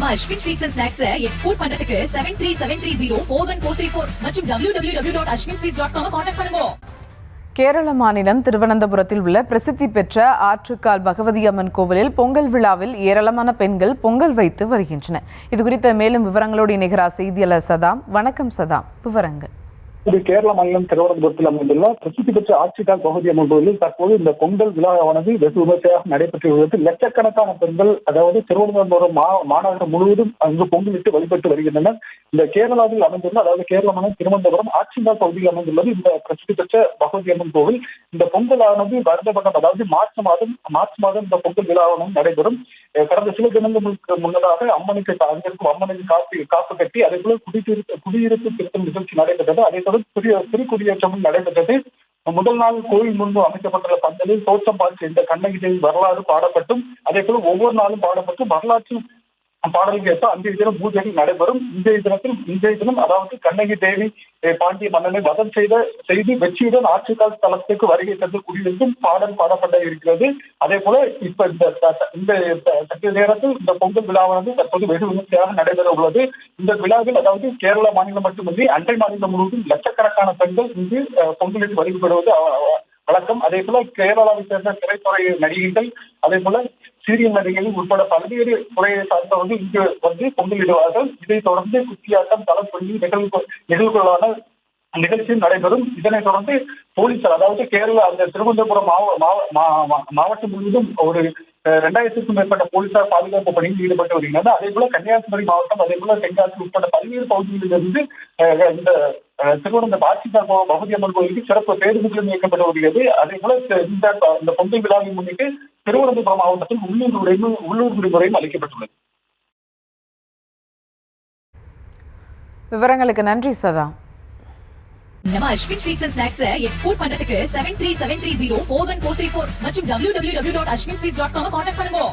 நம்ம Ashwin sweets and snacks export பண்றதுக்கு 7373041434 மற்றும் www.ashwinsweets.com கான்டாக்ட் பண்ணுங்க. கேரள மாநிலம் திருவனந்தபுரத்தில் உள்ள பிரசித்தி பெற்ற ஆற்றுக்கால் பகவதி அம்மன் கோவிலில் பொங்கல் விழாவில் ஏராளமான பெண்கள் பொங்கல் வைத்து வருகின்றனர். இதுகுறித்த மேலும் விவரங்களோடு இணைகிறார் செய்தியாளர் சதாம். வணக்கம் சதாம், விவரங்கள். இது கேரள மாநிலம் திருவனந்தபுரத்தில் அமைந்துள்ள பிரசித்தி பெற்ற ஆற்றுக்கால் பகவதி அம்மன் கோவிலில் தற்போது இந்த பொங்கல் விழாவானது வெகு விமர்சையாக நடைபெற்று வருகிறது. லட்சக்கணக்கான பெண்கள், அதாவது திருவனந்தபுரம் மாநகரம் முழுவதும் அங்கு பொங்கலிட்டு வழிபட்டு வருகின்றனர். இந்த கேரளாவில் அமைந்துள்ள, அதாவது கேரள மாநிலம் திருவனந்தபுரம் ஆற்றுக்கால் பகுதியில் அமைந்துள்ளது இந்த பிரசித்தி பெற்ற பகவதி அம்மன் கோவில். இந்த பொங்கலானது வருடப்பட்ட, அதாவது மார்ச் மாதம் இந்த பொங்கல் விழாவானது நடைபெறும். கடந்த சில தினங்களுக்கு முன்னதாக அம்மனுக்கு காப்பு கட்டி அதே போல குடியிருப்பு திருத்தம் நிகழ்ச்சி நடைபெற்றது. அதே போல திருக்குடியேற்றமும் நடைபெற்றது. முதல் நாள் கோயில் முன்பு அமைக்கப்பட்டுள்ள பந்தலில் தோற்றம் பார்த்து இந்த கண்ணகி தேவி வரலாறு பாடப்பட்டும், அதே போல ஒவ்வொரு நாளும் பாடப்பட்டு வரலாற்று பாடலுக்கு ஏற்ப அன்றைய தினம் பூஜைகள் நடைபெறும். இன்றைய தினம் அதாவது கண்ணகி தேவி பாண்டிய மன்னனை வதம் செய்து வெற்றியுடன் ஆற்றுக்கால் தளத்துக்கு வருகை தந்து குடியிருக்கும் பாடல் பாடப்பட இருக்கிறது. அதே போல இப்ப இந்த சற்று நேரத்தில் இந்த பொங்கல் விழாவானது தற்போது வெகு விமர்சையாக நடைபெற உள்ளது. இந்த விழாவில், அதாவது கேரள மாநிலம் மட்டுமின்றி அண்டை மாநிலம் முழுவதும் லட்சக்கணக்கான பெண்கள் இங்கு பொங்கலுக்கு வழிபடுவது வழக்கம். அதே போல கேரளாவை சேர்ந்த திரைத்துறை நடிகைகள், அதே போல சீரியல் நடிகைகள் உட்பட பல்வேறு துறையை சார்ந்தவர்கள் இங்கு வந்து பொங்கலிடுவார்கள். இதை தொடர்ந்து குத்தியாட்டம், தளப்பள்ளி நிகழ்வுகளான நிகழ்ச்சி நடைபெறும். இதனைத் தொடர்ந்து போலீசார், அதாவது கேரளா அந்த திருவனந்தபுரம் மாவட்டம் முழுவதும் ஒரு 2000க்கும் மேற்பட்ட போலீசார் பாதுகாப்பு பணியில் ஈடுபட்டு வருகின்றனர். அதே போல கன்னியாகுமரி மாவட்டம், அதே போல தென்காசி உட்பட பல்வேறு பகுதிகளிலிருந்து இந்த திருவனந்தபுரம் ஆற்றுக்கால் பகவதி அம்மன் கோயிலுக்கு சிறப்பு பேருந்துகளும் இயக்கப்பட்டு வருகிறது. அதே போல இந்த பொங்கல் விழாவை முன்னிட்டு திருவனந்தபுரம் மாவட்டத்தில் உள்ளூர் விடுமுறையும் அளிக்கப்பட்டுள்ளது. விவரங்களுக்கு நன்றி சதா. நம்ம Ashwin sweets and snacks export பண்றதுக்கு 7373041434 மற்றும் www.ashwinsweets.com கான்டாக்ட் பண்ணுங்க.